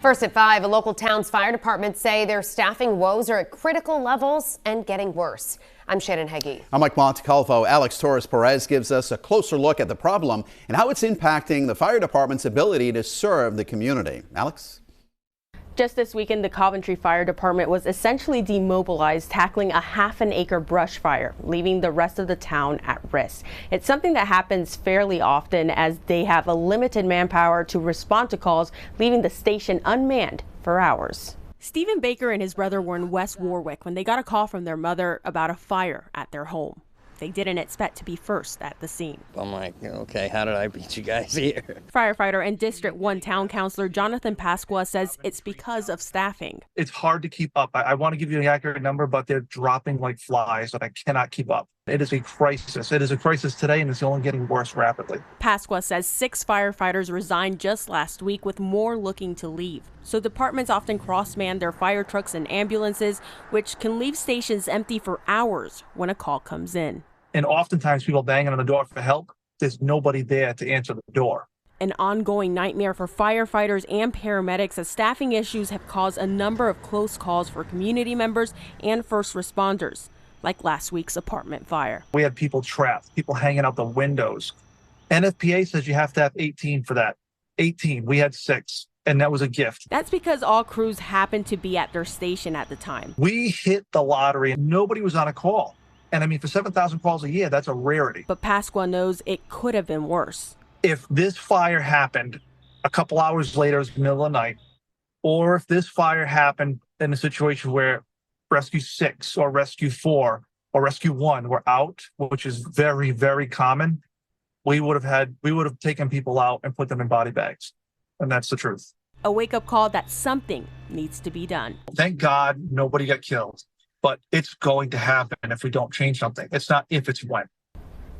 First at 5, a local town's fire department say their staffing woes are at critical levels and getting worse. I'm Shannon Heggie. I'm Mike Montecalvo. Alex Torres Perez gives us a closer look at the problem and how it's impacting the fire department's ability to serve the community. Alex? Just this weekend, the Coventry Fire Department was essentially demobilized, tackling a half-an-acre brush fire, leaving the rest of the town at risk. It's something that happens fairly often as they have a limited manpower to respond to calls, leaving the station unmanned for hours. Stephen Baker and his brother were in West Warwick when they got a call from their mother about a fire at their home. They didn't expect to be first at the scene. I'm like, okay, how did I beat you guys here? Firefighter and District 1 Town Councilor Jonathan Pasqua says it's because of staffing. It's hard to keep up. I want to give you an accurate number, but they're dropping like flies and I cannot keep up. It is a crisis. It is a crisis today and it's only getting worse rapidly. Pasqua says 6 firefighters resigned just last week with more looking to leave. So departments often cross-man their fire trucks and ambulances, which can leave stations empty for hours when a call comes in. And oftentimes people banging on the door for help. There's nobody there to answer the door. An ongoing nightmare for firefighters and paramedics as staffing issues have caused a number of close calls for community members and first responders, like last week's apartment fire. We had people trapped, people hanging out the windows. NFPA says you have to have 18 for that. 18, we had 6, and that was a gift. That's because all crews happened to be at their station at the time. We hit the lottery and nobody was on a call. And I mean, for 7,000 calls a year, that's a rarity. But Pasqua knows it could have been worse. If this fire happened a couple hours later, it was the middle of the night, or if this fire happened in a situation where Rescue 6 or Rescue 4 or Rescue 1 were out, which is very, very common, we would have taken people out and put them in body bags. And that's the truth. A wake-up call that something needs to be done. Thank God nobody got killed. But it's going to happen if we don't change something. It's not if, it's when.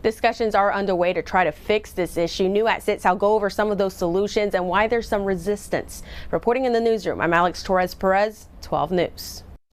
Discussions are underway to try to fix this issue. New at 6, I'll go over some of those solutions and why there's some resistance. Reporting in the newsroom, I'm Alex Torres Perez, 12 News.